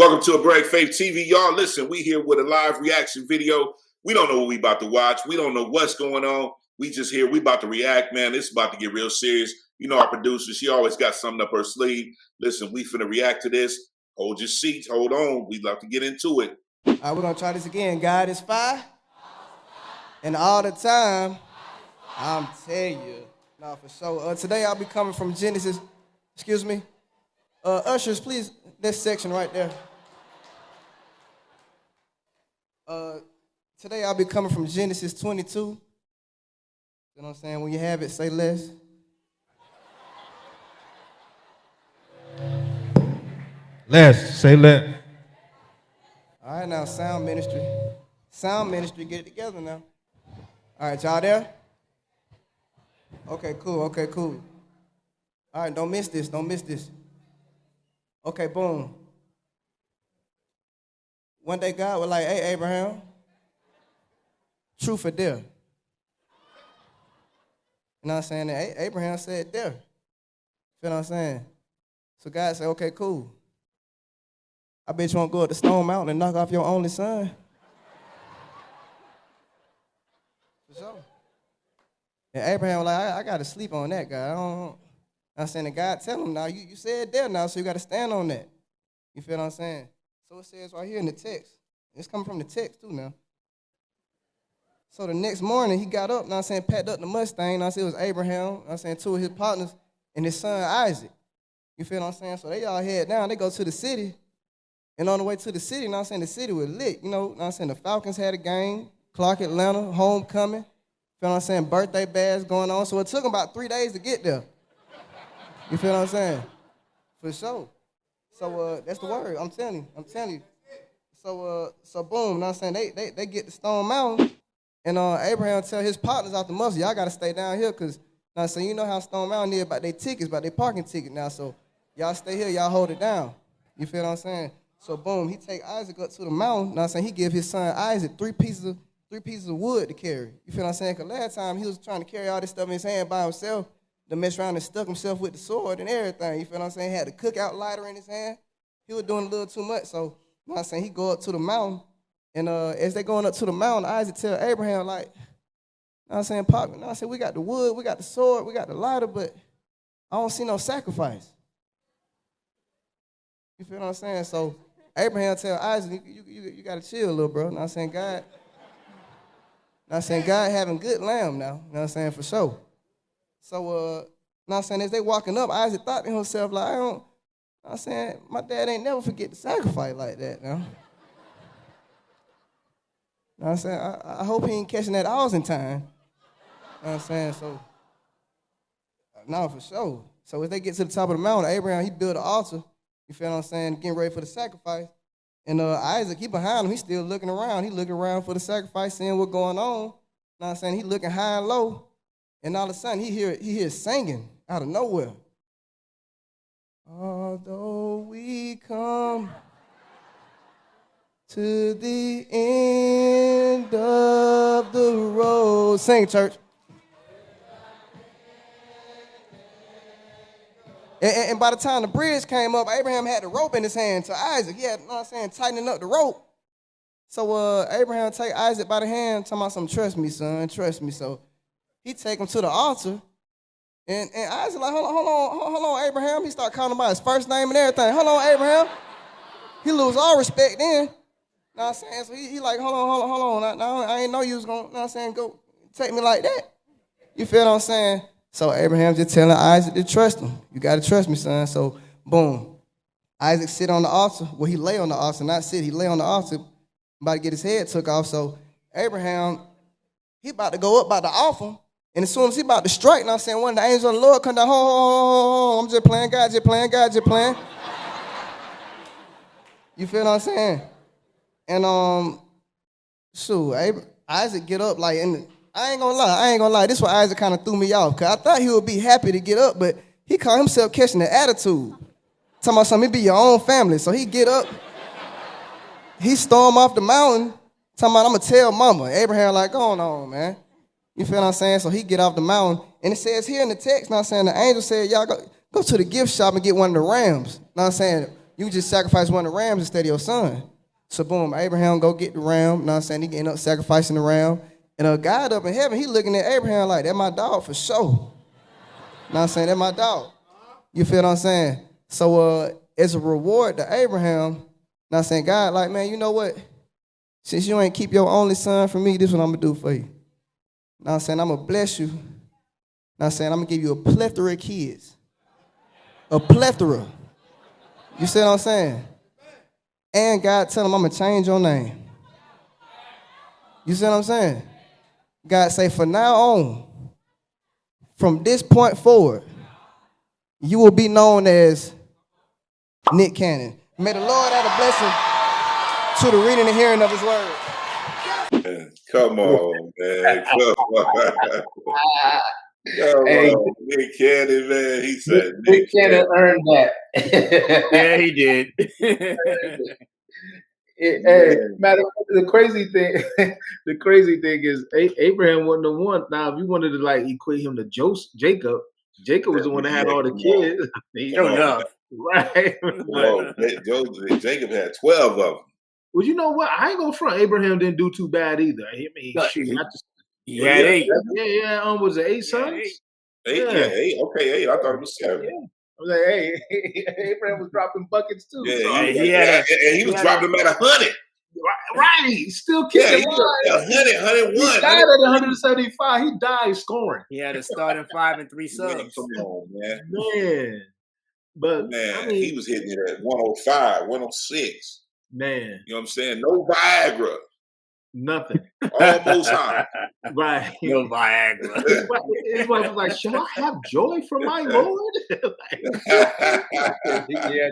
Welcome to HEBRAIC Faith TV. Y'all, listen, we here with a live reaction video. We don't know what we about to watch. We don't know what's going on. We just here. We about to react, man. It's about to get real serious. You know our producer, she always got something up her sleeve. Listen, we finna react to this. Hold your seats. Hold on. We'd love to get into it. All right, we're going to try this again. God is fire. And all the time, I'm telling you. No, for sure. Today I'll be coming from Genesis. Excuse me. Ushers, please, this section right there. Today I'll be coming from Genesis 22. You know what I'm saying? When you have it, say less. Less, say less. All right, now, sound ministry. Sound ministry, get it together now. All right, y'all there? Okay, cool, okay, cool. All right, don't miss this, don't miss this. Okay, boom. One day God was like, hey, Abraham, truth or dare? You know what I'm saying? And Abraham said dare. You know what I'm saying? So God said, okay, cool. I bet you won't go up the Stone Mountain and knock off your only son. For sure. And Abraham was like, I got to sleep on that, God. I don't. I'm saying, and God tell him now, you said there now, so you got to stand on that. You feel what I'm saying? So it says right here in the text. It's coming from the text too now. So the next morning, he got up, I'm saying, packed up the Mustang. I said it was Abraham, I'm saying, two of his partners, and his son Isaac. You feel what I'm saying? So they all head down. They go to the city. And on the way to the city, I'm saying, the city was lit. You know, I'm saying, the Falcons had a game, Clark Atlanta, homecoming. Feel what I'm saying? Birthday bash going on. So it took them about 3 days to get there. You feel what I'm saying? For sure. So that's the word. I'm telling you. So boom, you know what I'm saying? They get to Stone Mountain, and Abraham tell his partners out the muscle, y'all gotta stay down here, cause now so you know how Stone Mountain is about their tickets, about their parking ticket now. So y'all stay here, y'all hold it down. You feel what I'm saying? So boom, he take Isaac up to the mountain. You know what I'm saying? He give his son Isaac three pieces of wood to carry. You feel what I'm saying? Cause last time he was trying to carry all this stuff in his hand by himself. To mess around and stuck himself with the sword and everything. You feel what I'm saying? He had a cookout lighter in his hand. He was doing a little too much. So, you know what I'm saying? He go up to the mountain. And as they going up to the mountain, Isaac tell Abraham, like, you know what I'm saying, Pop, you know what I'm saying? We got the wood, we got the sword, we got the lighter, but I don't see no sacrifice. You feel what I'm saying? So, Abraham tell Isaac, you got to chill, little bro. You know what I'm saying? God having good lamb now. You know what I'm saying? For sure. So, you know what I'm saying, as they walking up, Isaac thought to himself, like, you know what I'm saying, my dad ain't never forget to sacrifice like that, you know? You know what I'm saying? I hope he ain't catching that ours in time. You know what I'm saying? So, no, for sure. So as they get to the top of the mountain, Abraham, he built an altar, you feel what I'm saying, getting ready for the sacrifice. And Isaac, he behind him, he still looking around. He looking around for the sacrifice, seeing what's going on. You know what I'm saying? He looking high and low. And all of a sudden, he hears singing out of nowhere. Although we come to the end of the road. Sing, church. And by the time the bridge came up, Abraham had the rope in his hand to Isaac. He had, you know what I'm saying, tightening up the rope. So Abraham take Isaac by the hand, talking about something, trust me, son, trust me. So he take him to the altar. And Isaac like, hold on, Abraham. He start calling him by his first name and everything. Hold on, Abraham. He lose all respect then. Know what I'm saying? So he like, hold on. I ain't know you was going, know what I'm saying, go take me like that. You feel what I'm saying? So Abraham just telling Isaac to trust him. You got to trust me, son. So, boom. Isaac sit on the altar. Well, he lay on the altar, not sit. He lay on the altar, about to get his head took off. So Abraham, he about to go up, about to offer. And as soon as he about to strike, you know what I'm saying, one of the angels of the Lord come down, I'm just playing, God, just playing. You feel what I'm saying? And, Isaac get up, like, I ain't gonna lie, this is why Isaac kind of threw me off, because I thought he would be happy to get up, but he called himself catching the attitude. Talking about something, it be your own family. So he get up, he storm off the mountain, talking about, I'm going to tell mama. Abraham like, go on, man. You feel what I'm saying? So he get off the mountain, and it says here in the text, you know what I'm saying, the angel said, y'all go to the gift shop and get one of the rams. You know what I'm saying? You can just sacrifice one of the rams instead of your son. So boom, Abraham go get the ram. You know what I'm saying? He end up sacrificing the ram. And God up in heaven, he looking at Abraham like, that my dog for sure. You know what I'm saying? That my dog. You feel what I'm saying? So as a reward to Abraham, you know what I'm saying? God like, man, you know what? Since you ain't keep your only son from me, this is what I'm going to do for you. You know what I'm saying? I'm going to bless you. You know what I'm saying? I'm going to give you a plethora of kids. A plethora. You see what I'm saying? And God tell him, I'm going to change your name. You see what I'm saying? God say, for now on, from this point forward, you will be known as Nick Cannon. May the Lord add a blessing to the reading and hearing of his word. Come on, man. Come on. Come on. Nick Cannon, man. He said Nick Cannon earned that. Yeah, he did. Hey, matter the crazy thing is Abraham wasn't the one. Now, if you wanted to like equate him to Jacob was the one that had all the kids. Sure enough. Right. Whoa, Jacob had 12 of them. Well, you know what? I ain't gonna front. Abraham didn't do too bad either. I mean, he had 8. Yeah. Was it 8 sons? 8. Yeah, 8. Okay, 8. I thought it was 7. Yeah. I was like, hey, Abraham was dropping buckets too. Yeah, so. he was dropping them at 100. Right, he's still kicking. 100, 101. He died at 175. He died scoring. He had a starting 5 and 3 subs. Man, come on, man. Man. But man, I mean, he was hitting it at 105, 106. Man. You know what I'm saying? No Viagra. Nothing. Almost high. Right. No Viagra. His wife was like, shall I have joy from my Lord? Yeah,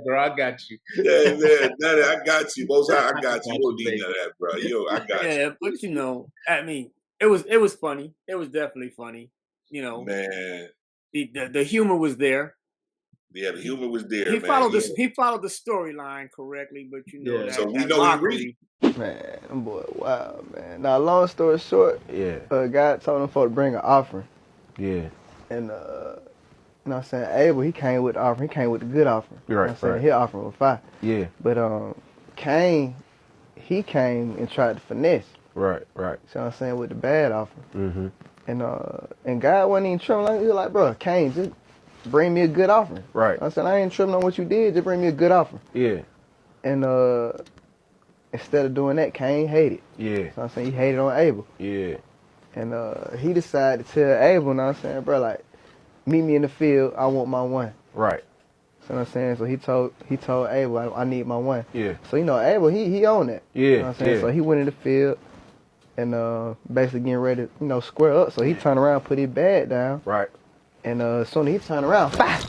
bro, I got you. Yeah, man, Daddy, I got you. Most high, I got you. You don't need none of that, bro. I got you. Yeah, but you know, I mean, it was funny. It was definitely funny. You know, man, the humor was there. Yeah, the humor was there. He followed the storyline correctly, but you know, so we know mockery. Man, them boy, wow, man. Now, long story short, God told him to bring an offering. Yeah. And you know what I'm saying, Abel, he came with the offering. He came with the good offering. Right, you know what I'm saying? His offering was fire. Yeah. But Cain, he came and tried to finesse. Right. See what I'm saying, with the bad offering. Mm-hmm. And God wasn't even trembling. He was like, bro, Cain, just bring me a good offering. Right. You know I said, I ain't tripping on what you did. Just bring me a good offering. Yeah. And instead of doing that, Cain hated. Yeah. You know what I'm saying? He hated on Abel. Yeah. And he decided to tell Abel, you know what I'm saying, bro, like, meet me in the field. I want my one. Right. You know what I'm saying? So he told Abel, I need my one. Yeah. So, you know, Abel, he owned that. Yeah. You know what I'm saying? So he went in the field and basically getting ready to, you know, square up. So he turned around, put his bag down. Right. And as soon as he turned around, fire.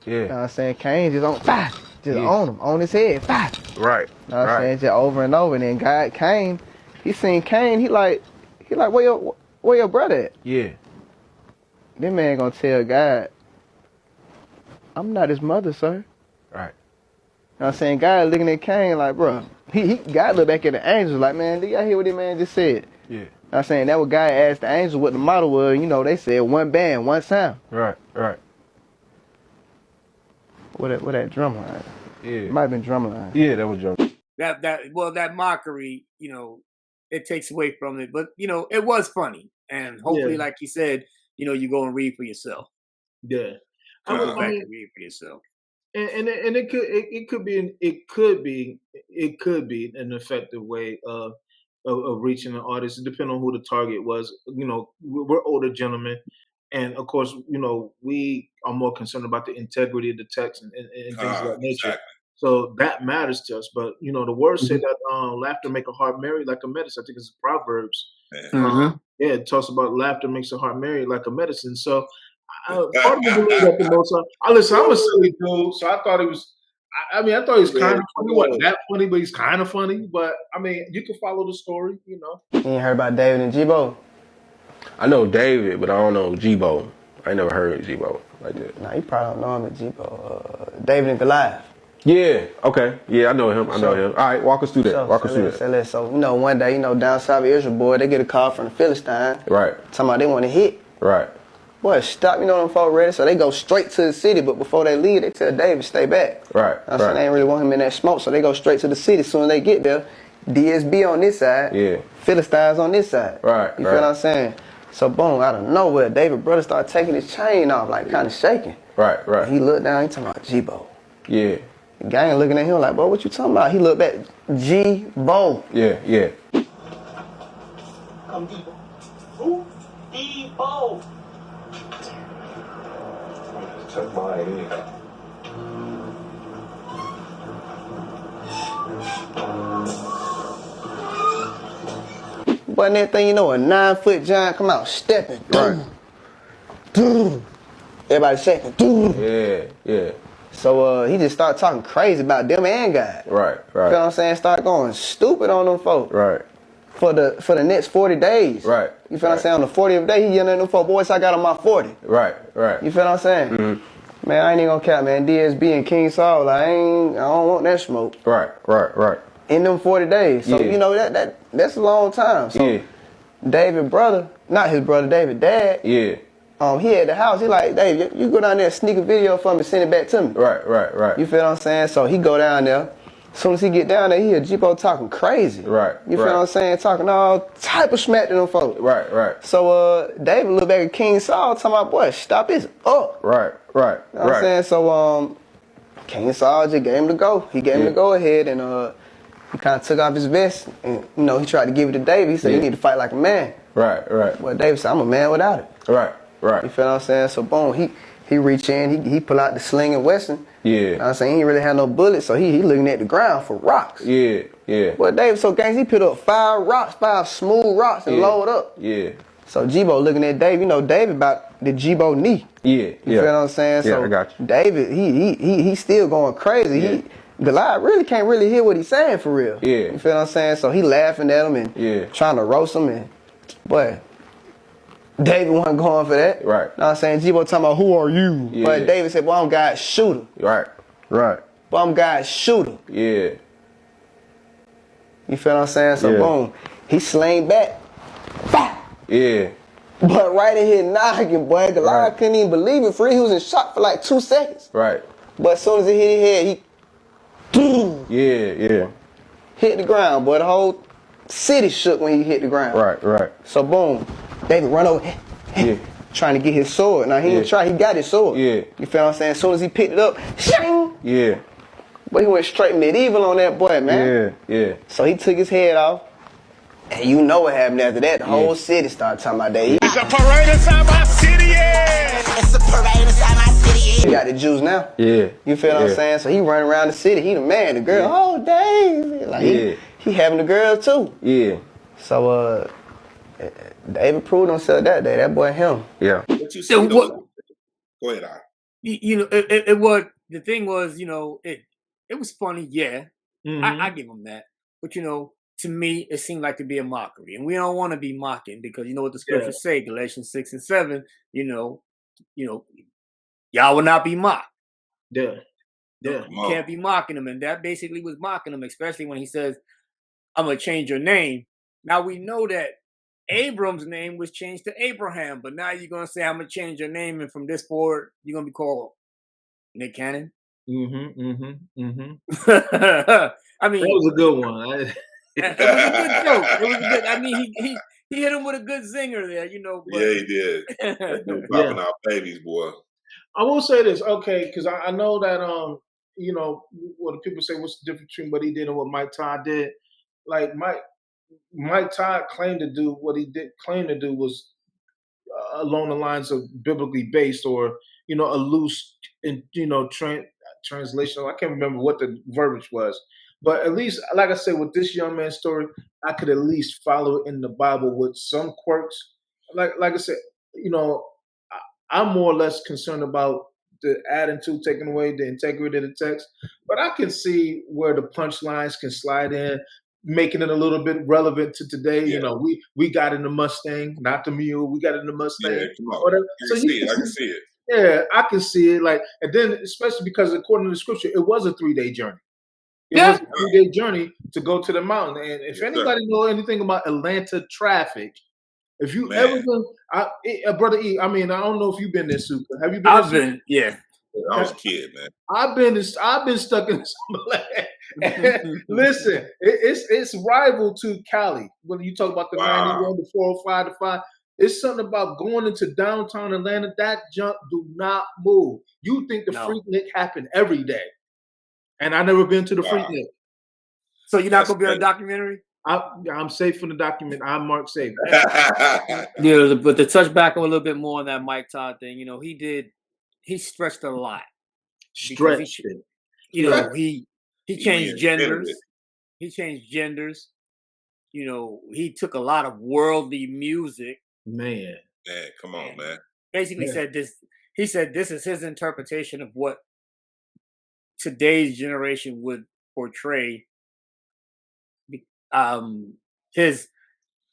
Yeah. You know what I'm saying? Cain just on fire. Just on him, on his head, fire. Right. You know what I'm saying? Just over and over. And then God came, he seen Cain, he like, where your brother at? Yeah. This man gonna tell God, I'm not his mother, sir. Right. You know what I'm saying? God looking at Cain like, bro, God look back at the angels like, man, did y'all hear what this man just said? Yeah. You know what I'm saying? That was God asked the angels what the model was. You know, they said one band, one sound. Right. What that drum line? Yeah. It might have been drum line. Yeah, that was drum. That mockery, you know, it takes away from it. But, you know, it was funny. And hopefully, like you said, you know, you go and read for yourself. Yeah. Go back and read for yourself. And it could be an effective way of reaching an audience, depending on who the target was. You know, we're older gentlemen, and of course, you know, we are more concerned about the integrity of the text and things of that nature. Exactly. So that matters to us. But you know, the words say that laughter make a heart merry like a medicine. I think it's Proverbs. It talks about laughter makes a heart merry like a medicine. So part of me believes that the most. Listen, I'm a silly dude, so I thought he was. I thought he was kind of funny. He wasn't that funny, but he's kind of funny. But I mean, you can follow the story, you know. You ain't heard about David and G-Bo? I know David, but I don't know G-Bo. I ain't never heard of G-Bo like that. Nah, you probably don't know him at G-Bo. David and Goliath. Yeah, okay. Yeah, I know him. All right, walk us through that. So, you know, one day, you know, down south of Israel, boy, they get a call from the Philistine. Right. Talking about they want to hit. Right. boy, stop, you know them folk ready. So they go straight to the city, but before they leave, they tell David, stay back. Right. So they ain't really want him in that smoke, so they go straight to the city. As soon as they get there, DSB on this side, Philistines on this side. Right. You feel what I'm saying? So boom, out of nowhere, David brother started taking his chain off, like kind of shaking. Right. He looked down, he talking about G-Bo. Yeah. The gang looking at him like, bro, what you talking about? He looked back, G-Bo. Yeah. Come deep. Who? G-Bo. Check my ID. But next thing you know, a 9-foot giant come out stepping. Right. Everybody shaking. Yeah. So he just started talking crazy about them and God. Right. You know what I'm saying? Start going stupid on them folks. Right. For the next 40 days. Right. You feel what I'm saying? On the 40th day, he yelling at them folks, boys, I got on my 40. Right. You feel what I'm saying? Mm-hmm. Man, I ain't even gonna cap, man. DSB and King Saul, I don't want that smoke. Right. In them 40 days. So, you know, that's a long time. So, David brother, not his brother, David dad. Yeah. He at the house. He like, Dave, you go down there, sneak a video for me, send it back to me. Right. You feel what I'm saying? So he go down there. As soon as he get down there, he hear G-Bo talking crazy. Right. You feel what I'm saying? Talking all type of smack to them folks. Right. So David look back at King Saul, talking about, boy, stop this up. Right. You know what I'm saying? So King Saul just gave him the go. He gave him the go ahead, and he kind of took off his vest, and you know he tried to give it to David. He said, you need to fight like a man. Right. Well, David said, I'm a man without it. Right. You feel what I'm saying? So boom, he reach in, he pull out the sling and Wesson. Yeah. You know what I'm saying? He ain't really had no bullets, so he looking at the ground for rocks. Yeah. Well, David so gangs, he put up 5 smooth rocks and load up. Yeah. So G-Bo looking at David, you know, David about the G-Bo knee. You feel what I'm saying? So I got you. David, he still going crazy. Goliath really can't really hear what he's saying for real. Yeah. You feel what I'm saying? So he laughing at him and trying to roast him, and boy, David wasn't going for that. Right. You know what I'm saying? G-Bo talking about, who are you? Yeah. But David said, well, I'm God's shooter. Right. But I'm God's shooter. Yeah. You feel what I'm saying? So boom, he slang back. Bah! Yeah. But right in his noggin, boy, Goliath couldn't even believe it. He was in shock for like 2 seconds. Right. But as soon as it hit his head, Yeah. hit the ground, boy. The whole city shook when he hit the ground. Right. So boom, David run over, trying to get his sword. Now he didn't try, he got his sword. Yeah. You feel what I'm saying? As soon as he picked it up, shing! Yeah. But he went straight medieval on that boy, man. Yeah. So he took his head off. And you know what happened after that. The whole city started talking about that. It's a parade inside my city, It's a parade inside my city, He got the Jews now. Yeah. You feel what I'm saying? So he running around the city. He the man. The girl, oh, dang. Like, he having the girls too. Yeah. So, David proved himself that day. That boy him. Yeah. What you said, go ahead, I. You know, it was, the thing was, you know, it was funny, I give him that. But, you know, to me, it seemed like to be a mockery. And we don't want to be mocking, because you know what the scriptures say, Galatians 6 and 7, you know, y'all will not be mocked. Yeah. You can't be mocking him. And that basically was mocking him, especially when he says, I'm going to change your name. Now we know that Abram's name was changed to Abraham, but now you're going to say, I'm going to change your name, and from this forward, you're going to be called Nick Cannon. I mean, that was a good one. it was a good joke. It was a good. I mean, he hit him with a good zinger there, you know. But, yeah, he did. Popping out babies, boy. I will say this, okay, because I know that you know, what people say, what's the difference between what he did and what Mike Todd did? Like Mike Todd claimed to do what he did. Claimed to do was along the lines of biblically based, or you know, a loose, translation. I can't remember what the verbiage was. But at least, like I said, with this young man's story, I could at least follow it in the Bible with some quirks. Like I said, you know, I'm more or less concerned about the adding to, taking away the integrity of the text. But I can see where the punchlines can slide in, making it a little bit relevant to today. Yeah. You know, we got in the Mustang, not the mule. We got in the Mustang. Yeah, come on. I can see it. Yeah, I can see it. Like, and then especially because according to the scripture, it was a 3-day journey. It was a 3-day journey to go to the mountain. And if anybody know anything about Atlanta traffic, If you Man. ever been, brother E, I mean, I don't know if you've been there, Super. Have you been? I've been, yeah. I was a kid, man. I've been stuck in some land. Listen, it's rival to Cali. When you talk about the 91, the 405, the 5, it's something about going into downtown Atlanta. That junk do not move. You think the Freaknik happen every day, and I never been to the Freaknik. So you're not gonna be on a documentary? I'm safe from the document. I'm Mark safe. Yeah, but to touch back a little bit more on that Mike Todd thing, you know, he stretched a lot. Stretched it. You know, he changed genders. He changed genders. You know, he took a lot of worldly music. Man, come on, man. Basically said this. He said this is his interpretation of what today's generation would portray.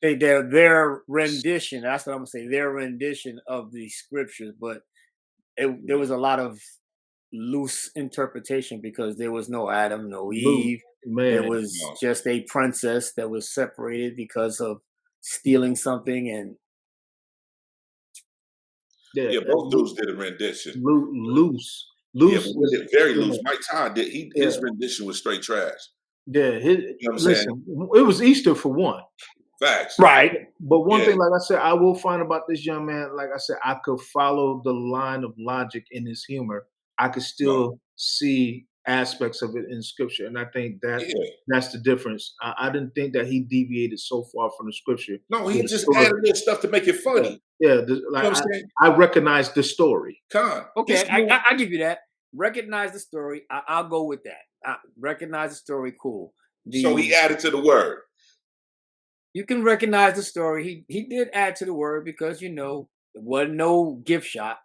Their rendition. That's what I'm gonna say. Their rendition of the scriptures, but there was a lot of loose interpretation because there was no Adam, no Eve. There was just a princess that was separated because of stealing something, and both dudes did a rendition. Loose. Yeah, very loose. Mike Todd did. His rendition was straight trash. Yeah, you know what I'm saying? It was Easter for one. Facts. Right. But one thing, like I said, I will find about this young man, like I said, I could follow the line of logic in his humor. I could still see aspects of it in scripture. And I think that's the difference. I didn't think that he deviated so far from the scripture. No, he just added little stuff to make it funny. Yeah, I recognize the story. Okay, I give you that. Recognize the story. I'll go with that. Recognize the story. Cool. So he added to the word. You can recognize the story. He did add to the word because, you know, it wasn't no gift shop.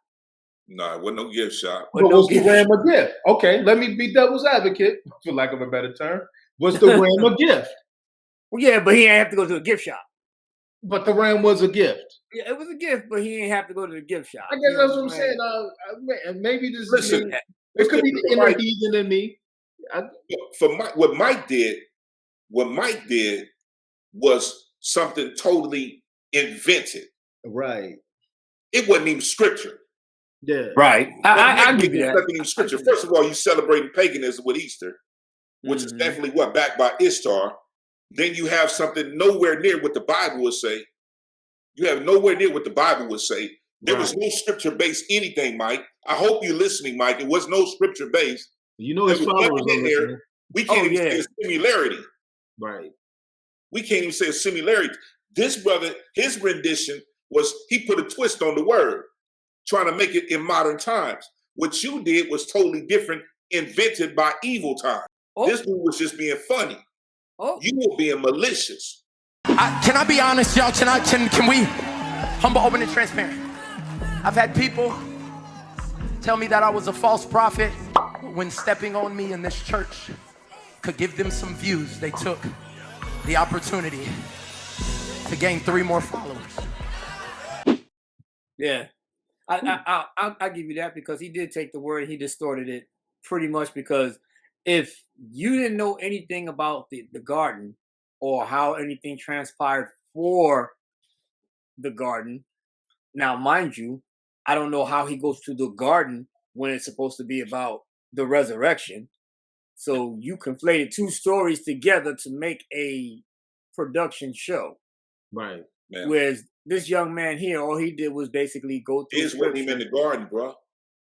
No, it wasn't no gift shop. But was the ram a gift? Okay, let me be devil's advocate, for lack of a better term. Was the ram a gift? Well, yeah, but he didn't have to go to a gift shop. But the ram was a gift. Yeah, it was a gift, but he didn't have to go to the gift shop. I guess that's what I'm saying. Maybe this Listen, it could be the inner heathen in me. What Mike did was something totally invented. Right. It wasn't even scripture. Yeah. Right. I give you that. Nothing even scripture. First of all, you celebrating paganism with Easter, which is definitely backed by Ishtar. Then you have something nowhere near what the Bible would say. You have nowhere near what the Bible would say. There was no scripture-based anything, Mike. I hope you're listening, Mike. It was no scripture-based. You know his followers in there. We can't even say a similarity. Right. We can't even say a similarity. This brother, his rendition was he put a twist on the word, trying to make it in modern times. What you did was totally different, invented by evil times. This dude was just being funny. You were being malicious. Can I be honest, y'all? Can we humble, open, and transparent? I've had people tell me that I was a false prophet when stepping on me in this church could give them some views. They took the opportunity to gain 3 more followers. Yeah, I'll give you that because he did take the word and he distorted it pretty much because if you didn't know anything about the garden or how anything transpired for the garden, now mind you, I don't know how he goes to the garden when it's supposed to be about the resurrection. So you conflated 2 stories together to make a production show. Right. Man. Whereas this young man here, all he did was basically go through. His wasn't even in the garden, bro.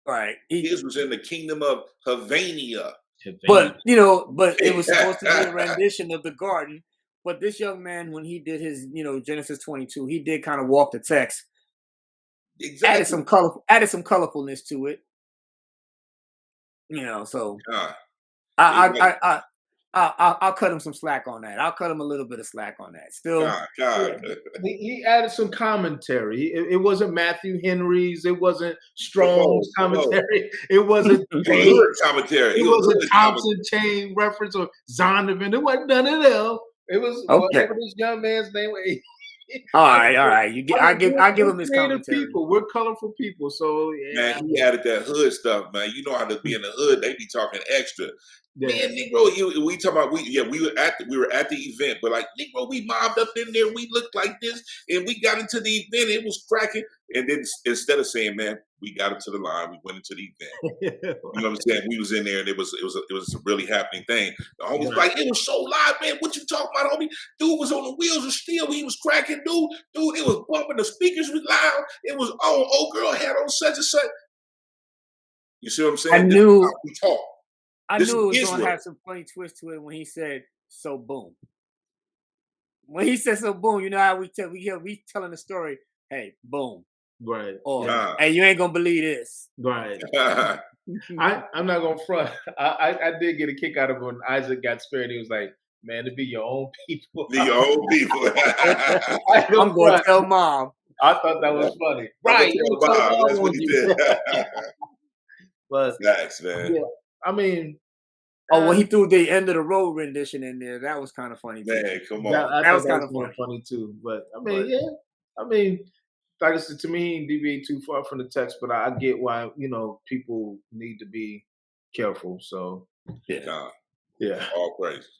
Right. His was in the kingdom of Havania. But, you know, it was supposed to be a rendition of the garden. But this young man, when he did his, you know, Genesis 22, he did kind of walk the text. Exactly. Added some colorfulness to it. You know, so I'll cut him some slack on that. I'll cut him a little bit of slack on that. Still, he added some commentary. It wasn't Matthew Henry's. It wasn't Strong's commentary. It wasn't commentary. It wasn't Thompson Chain reference or Zondervan. It wasn't none of them. It was whatever this young man's name was. All right. You get. I give him his creative commentary. people. We're colorful people. So yeah, Man, he added that hood stuff, man. You know how to be in the hood, they be talking extra. Me and Negro, we talking about we were at the event, but like Negro, we mobbed up in there, we looked like this, and we got into the event, it was cracking. And then instead of saying, man, we got into the line, we went into the event. You know what I'm saying? We was in there and it was a really happening thing. The homie was like, it was so live, man. What you talking about, homie? Dude was on the wheels of steel, he was cracking, dude, it was bumping, the speakers was loud, it was old girl had on such and such. You see what I'm saying? I knew we talk. I knew it was going to have some funny twist to it when he said, so boom. When he said, so boom, you know how we telling the story, hey, boom. Right. Or, hey, you ain't going to believe this. Right. I'm not going to front. I did get a kick out of when Isaac got spared. He was like, man, to be your own people. Be your own people. I'm going to tell mom. I thought that was funny. Right. That's what he did. But nice, man. Yeah, I mean, when he threw the end of the road rendition in there, that was kind of funny. Man, too. come on. That was kind of funny too. But I mean, I mean, like I said, to me, he deviated too far from the text. But I get why people need to be careful. So yeah, yeah, all praise.